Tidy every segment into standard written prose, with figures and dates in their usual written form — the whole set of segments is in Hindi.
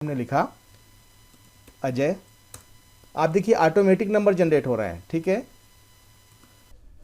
हमने लिखा अजय। आप देखिए ऑटोमेटिक नंबर जनरेट हो रहे हैं। ठीक है,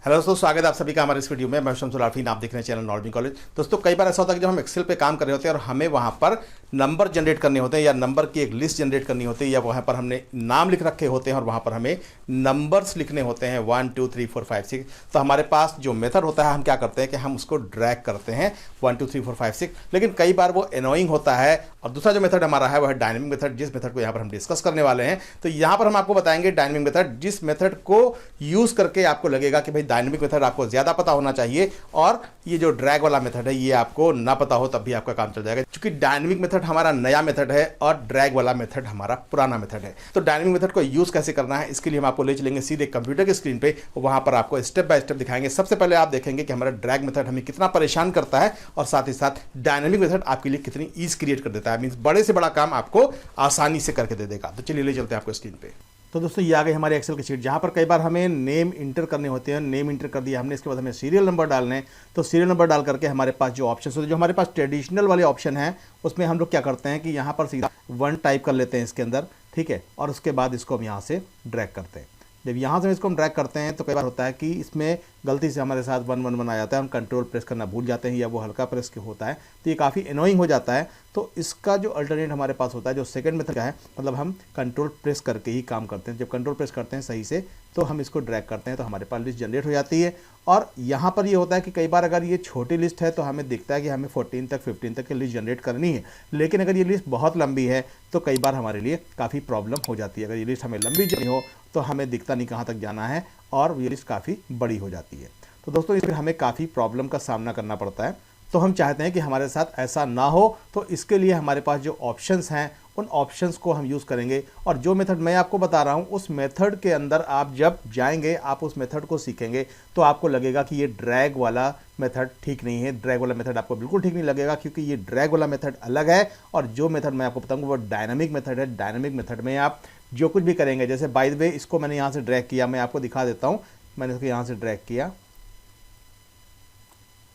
हेलो दोस्तों, स्वागत है आप सभी का हमारे इस वीडियो में। मैं शमसुल आरफीन, आप देख रहे हैं चैनल नॉर्डिंग कॉलेज। दोस्तों, कई बार ऐसा होता है कि जब हम एक्सेल पे काम कर रहे होते हैं और हमें वहां पर नंबर जनरेट करने होते हैं या नंबर की एक लिस्ट जनरेट करनी होती है या वहां पर हमने नाम लिख रखे होते हैं और वहां पर हमें नंबर्स लिखने होते हैं 1 2 3 4 5 6। तो हमारे पास जो मेथड होता है, हम क्या करते हैं कि हम उसको ड्रैग करते हैं 1 2 3 4 5 6। लेकिन कई बार वो एनोइंग होता है। और दूसरा जो मेथड हमारा है वह है डायनेमिक मेथड, जिस मेथड को यहाँ पर हम डिस्कस करने वाले हैं। तो यहाँ पर हम आपको बताएंगे डायनेमिक मेथड, जिस मेथड को यूज करके आपको लगेगा कि भाई डायनेमिक मेथड आपको ज्यादा पता होना चाहिए और ये जो ड्रैग वाला मेथड है ये आपको ना पता हो तब भी आपका काम चल जाएगा। क्योंकि डायनेमिक मेथड हमारा नया मेथड है और ड्रैग वाला मेथड हमारा पुराना मेथड है। तो डायनेमिक मेथड को यूज कैसे करना है, इसके लिए हम आपको ले चलेंगे सीधे कंप्यूटर की स्क्रीन पे। वहां पर आपको स्टेप बाय स्टेप दिखाएंगे। सबसे पहले आप देखेंगे कि हमारा ड्रैग मेथड हमें कितना परेशान करता है और साथ ही साथ डायनेमिक मेथड आपके लिए कितनी ईज क्रिएट कर देता है। मींस बड़े से बड़ा काम आपको आसानी से करके दे देगा। तो चलिए ले चलते हैं आपको स्क्रीन पे। तो दोस्तों, ये आ गई हमारी एक्सेल की शीट, जहाँ पर कई बार हमें नेम इंटर करने होते हैं। नेम इंटर कर दिया हमने, इसके बाद हमें सीरियल नंबर डालने हैं। तो सीरियल नंबर डाल करके हमारे पास जो ऑप्शन होते हैं, जो हमारे पास ट्रेडिशनल वाले ऑप्शन हैं, उसमें हम लोग क्या करते हैं कि यहाँ पर सीधा 1 टाइप कर लेते हैं इसके अंदर। ठीक है, और उसके बाद इसको हम यहाँ से ड्रैग करते हैं। जब यहाँ से इसको हम ड्रैग करते हैं तो कई बार होता है कि इसमें गलती से हमारे साथ 1 1 1 आ जाता है, हम कंट्रोल प्रेस करना भूल जाते हैं या वो हल्का प्रेस होता है, तो ये काफ़ी एनोइंग हो जाता है। तो इसका जो अल्टरनेट हमारे पास होता है, जो सेकंड मेथड का है, मतलब हम कंट्रोल प्रेस करके ही काम करते हैं। जब कंट्रोल प्रेस करते हैं सही से तो हम इसको ड्रैग करते हैं तो हमारे पास लिस्ट जनरेट हो जाती है। और यहाँ पर ये होता है कि कई बार अगर ये छोटी लिस्ट है तो हमें दिखता है कि हमें 14 तक 15 तक की लिस्ट जनरेट करनी है। लेकिन अगर ये लिस्ट बहुत लंबी है तो कई बार हमारे लिए काफ़ी प्रॉब्लम हो जाती है। अगर ये लिस्ट हमें लंबी नहीं हो तो हमें दिखता नहीं कहाँ तक जाना है और ये लिस्ट काफ़ी बड़ी हो जाती है। तो दोस्तों, इसमें हमें काफ़ी प्रॉब्लम का सामना करना पड़ता है। तो हम चाहते हैं कि हमारे साथ ऐसा ना हो, तो इसके लिए हमारे पास जो ऑप्शंस हैं उन ऑप्शंस को हम यूज़ करेंगे। और जो मेथड मैं आपको बता रहा हूं उस मेथड के अंदर आप जब जाएंगे, आप उस मेथड को सीखेंगे तो आपको लगेगा कि ये ड्रैग वाला मेथड ठीक नहीं है। ड्रैग वाला मेथड आपको बिल्कुल ठीक नहीं लगेगा, क्योंकि ये ड्रैग वाला मेथड अलग है और जो मेथड मैं आपको बताऊंगा वो डायनामिक मेथड है। डायनामिक मेथड में आप जो कुछ भी करेंगे, जैसे बाय द वे इसको मैंने यहाँ से ड्रैग किया, मैं आपको दिखा देता हूँ। मैंने इसको यहाँ से ड्रैग किया,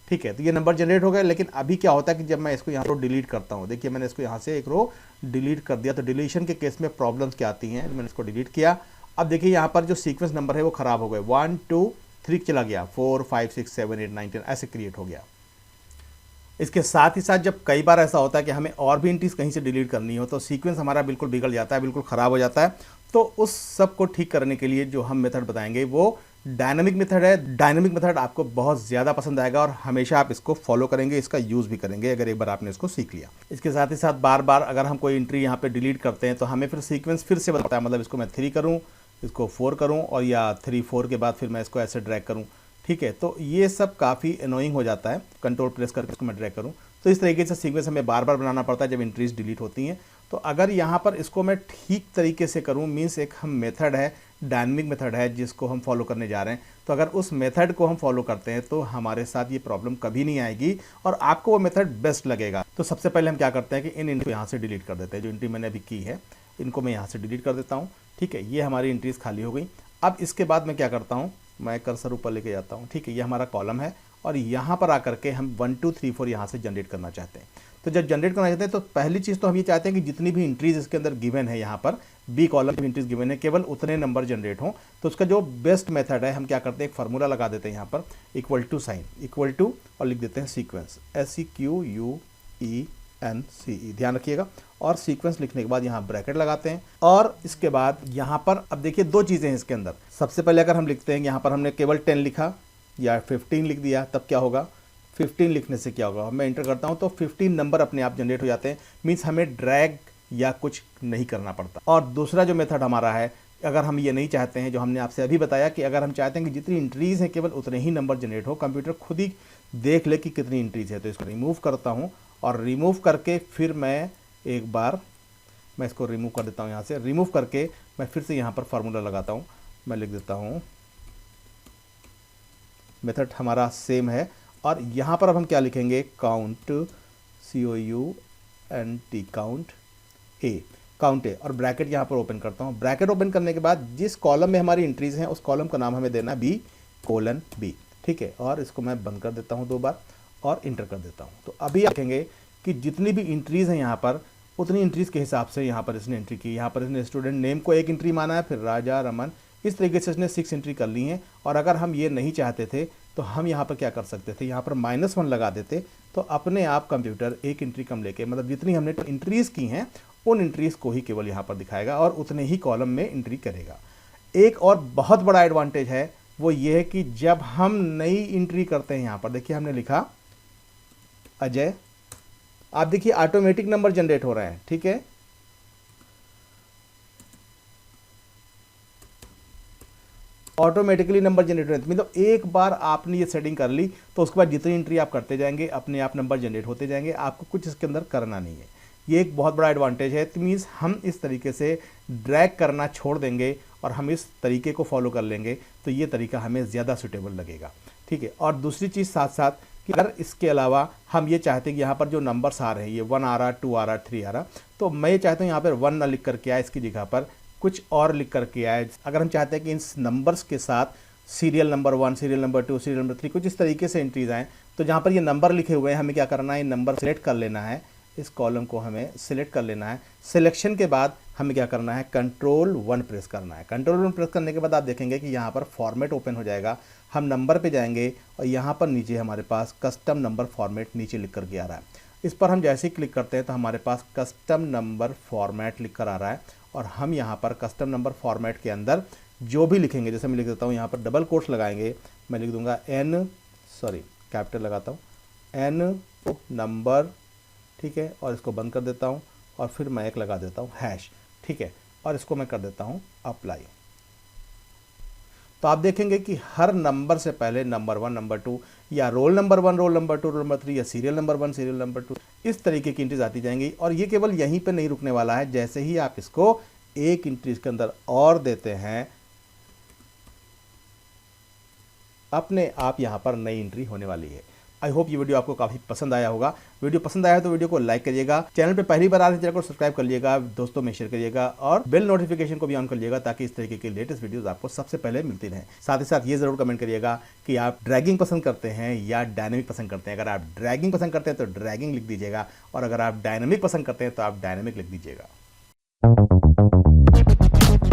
ठीक है, तो ये नंबर जनरेट हो गए। लेकिन अभी क्या होता है कि जब मैं इसको यहाँ रो डिलीट करता हूँ, देखिए मैंने इसको यहाँ से एक रो डिलीट कर दिया। तो डिलीशन के केस में प्रॉब्लम्स क्या आती हैं, मैंने इसको डिलीट किया। अब देखिए यहाँ पर जो सीक्वेंस नंबर है वो खराब हो गए, 1 2 3 चला गया, 4 5 6 7 8 9 10 ऐसे क्रिएट हो गया। इसके साथ ही साथ जब कई बार ऐसा होता है कि हमें और भी एंट्रीज कहीं से डिलीट करनी हो तो सीक्वेंस हमारा बिल्कुल बिगड़ जाता है, बिल्कुल ख़राब हो जाता है। तो उस सब को ठीक करने के लिए जो हम मेथड बताएंगे वो डायनामिक मेथड है। डायनामिक मेथड आपको बहुत ज़्यादा पसंद आएगा और हमेशा आप इसको फॉलो करेंगे, इसका यूज़ भी करेंगे अगर एक बार आपने इसको सीख लिया। इसके साथ ही साथ बार बार अगर हम कोई एंट्री यहाँ पे डिलीट करते हैं तो हमें फिर सीक्वेंस फिर से बताता है, मतलब इसको मैं 3 करूँ, इसको 4 करूँ और या 3 4 के बाद फिर मैं इसको ऐसे ड्रैग करूँ। ठीक है, तो ये सब काफ़ी एनोइंग हो जाता है। कंट्रोल प्रेस करके इसको मैं ड्रैग करूँ तो इस तरीके से सीक्वेंस हमें बार बार बनाना पड़ता है जब एंट्रीज डिलीट होती हैं। तो अगर यहाँ पर इसको मैं ठीक तरीके से करूँ, मीन्स एक हम मेथड है, डायनामिक मेथड है जिसको हम फॉलो करने जा रहे हैं, तो अगर उस मेथड को हम फॉलो करते हैं तो हमारे साथ ये प्रॉब्लम कभी नहीं आएगी और आपको वो मेथड बेस्ट लगेगा। तो सबसे पहले हम क्या करते हैं कि इन एंट्री यहाँ से डिलीट कर देते हैं। जो एंट्री मैंने अभी की है इनको मैं यहाँ से डिलीट कर देता हूँ। ठीक है, ये हमारी एंट्रीज खाली हो गई। अब इसके बाद मैं क्या करता हूँ, मैं कर्सर ऊपर लेके जाता हूँ। ठीक है, ये हमारा कॉलम है और यहाँ पर आकर के हम 1 2 3 4 यहाँ से जनरेट करना चाहते हैं। तो जब जनरेट करना चाहते हैं तो पहली चीज़ तो हम ये चाहते हैं कि जितनी भी एंट्रीज इसके अंदर गिवन है, यहाँ पर बी कॉलम में एंट्रीज गिवन है, केवल उतने नंबर जनरेट हों। तो उसका जो बेस्ट मेथड है, हम क्या करते हैं, एक फार्मूला लगा देते हैं यहाँ पर, equal to sign, equal to और लिख देते हैं सीक्वेंस, SEQUENCE, ध्यान रखिएगा। और सीक्वेंस लिखने के बाद यहाँ ब्रैकेट लगाते हैं और इसके बाद यहाँ पर अब देखिए 2 चीज़ें हैं इसके अंदर। सबसे पहले अगर हम लिखते हैं, यहाँ पर हमने केवल 10 लिखा या 15 लिख दिया, तब क्या होगा, 15 लिखने से क्या होगा, मैं एंटर करता हूं तो 15 नंबर अपने आप जनरेट हो जाते हैं। मीन्स हमें ड्रैग या कुछ नहीं करना पड़ता। और दूसरा जो मेथड हमारा है, अगर हम ये नहीं चाहते हैं, जो हमने आपसे अभी बताया कि अगर हम चाहते हैं कि जितनी एंट्रीज हैं केवल उतने ही नंबर जनरेट हो, कंप्यूटर खुद ही देख ले कि कितनी एंट्रीज है, तो इसको रिमूव करता हूँ और रिमूव करके फिर मैं एक बार मैं इसको रिमूव कर देता हूँ। यहाँ से रिमूव करके मैं फिर से यहाँ पर फार्मूला लगाता हूँ, मैं लिख देता हूँ, मेथड हमारा सेम है। और यहाँ पर अब हम क्या लिखेंगे, काउंट, COUNT, काउंट ए, काउंट ए, और ब्रैकेट यहाँ पर ओपन करता हूँ। ब्रैकेट ओपन करने के बाद जिस कॉलम में हमारी एंट्रीज हैं उस कॉलम का नाम हमें देना B:B। ठीक है, और इसको मैं बंद कर देता हूँ 2 बार और इंटर कर देता हूँ। तो अभी देखेंगे कि जितनी भी एंट्रीज हैं यहाँ पर उतनी एंट्रीज के हिसाब से यहाँ पर इसने एंट्री की। यहाँ पर इसने स्टूडेंट नेम को एक एंट्री माना है, फिर राजा रमन, इस तरीके से इसने 6 एंट्री कर ली हैं। और अगर हम ये नहीं चाहते थे तो हम यहाँ पर क्या कर सकते थे, यहाँ पर -1 लगा देते तो अपने आप कंप्यूटर एक एंट्री कम लेके, मतलब जितनी हमने एंट्रीज की हैं उन एंट्रीज को ही केवल यहाँ पर दिखाएगा और उतने ही कॉलम में एंट्री करेगा। एक और बहुत बड़ा एडवांटेज है वो ये है कि जब हम नई एंट्री करते हैं, यहाँ पर देखिए हमने लिखा अजय, आप देखिए ऑटोमेटिक नंबर जनरेट हो रहे हैं, ठीक है। ऑटोमेटिकली नंबर जनरेट हो रहे हैं, मतलब एक बार आपने ये सेटिंग कर ली तो उसके बाद जितनी एंट्री आप करते जाएंगे अपने आप नंबर जनरेट होते जाएंगे, आपको कुछ इसके अंदर करना नहीं है। ये एक बहुत बड़ा एडवांटेज है। तो मीन्स हम इस तरीके से ड्रैग करना छोड़ देंगे और हम इस तरीके को फॉलो कर लेंगे तो ये तरीका हमें ज़्यादा सूटेबल लगेगा, ठीक है। और दूसरी चीज़ साथ साथ कि अगर इसके अलावा हम ये चाहते हैं कि यहाँ पर जो नंबर्स आ रहे हैं, ये 1 आ रहा, 2 आ रहा, 3 आ रहा, तो मैं ये चाहता हूँ यहाँ पर 1 ना लिख करके आए, इसकी जगह पर कुछ और लिख करके आए। अगर हम चाहते हैं कि इन नंबर्स के साथ serial number 1, serial number 2, serial number 3 कुछ इस तरीके से एंट्रीज आएँ, तो जहाँ पर ये नंबर लिखे हुए हैं हमें क्या करना है, नंबर सेलेक्ट कर लेना है, इस कॉलम को हमें सिलेक्ट कर लेना है। सिलेक्शन के बाद हमें क्या करना है, Ctrl+1 प्रेस करना है। Ctrl+1 प्रेस करने के बाद आप देखेंगे कि यहाँ पर फॉर्मेट ओपन हो जाएगा। हम नंबर पे जाएंगे और यहाँ पर नीचे हमारे पास कस्टम नंबर फॉर्मेट नीचे लिख कर के आ रहा है। इस पर हम जैसे ही क्लिक करते हैं तो हमारे पास कस्टम नंबर फॉर्मेट लिख कर आ रहा है और हम यहाँ पर कस्टम नंबर फॉर्मेट के अंदर जो भी लिखेंगे, जैसे मैं लिख देता हूँ यहाँ पर डबल कोट्स लगाएंगे, मैं लिख दूंगा कैपिटल लगाता हूँ N नंबर, ठीक है, और इसको बंद कर देता हूँ और फिर मैं एक लगा देता हूँ हैश, ठीक है, और इसको मैं कर देता हूँ अप्लाई। तो आप देखेंगे कि हर नंबर से पहले नंबर 1, नंबर 2 या roll number 1, roll number 2, roll number 3 या सीरियल नंबर 1, सीरियल नंबर 2 इस तरीके की एंट्रीज आती जाएंगी। और ये केवल यहीं पे नहीं रुकने वाला है, जैसे ही आप इसको एक एंट्रीज के अंदर और देते हैं अपने आप यहाँ पर नई एंट्री होने वाली है। आई होप ये वीडियो आपको काफ़ी पसंद आया होगा। वीडियो पसंद आया है तो वीडियो को लाइक करिएगा, चैनल पे पहली बार आ रहे हैं चैनल को सब्सक्राइब कर लीजिएगा, दोस्तों में शेयर करिएगा और बेल नोटिफिकेशन को भी ऑन कर लीजिएगा ताकि इस तरीके के लेटेस्ट वीडियोस आपको सबसे पहले मिलती रहें। साथ ही साथ ये जरूर कमेंट करिएगा कि आप ड्रैगिंग पसंद करते हैं या डायनेमिक पसंद करते हैं। अगर आप ड्रैगिंग पसंद करते हैं तो ड्रैगिंग लिख दीजिएगा और अगर आप डायनेमिक पसंद करते हैं तो आप डायनेमिक लिख दीजिएगा।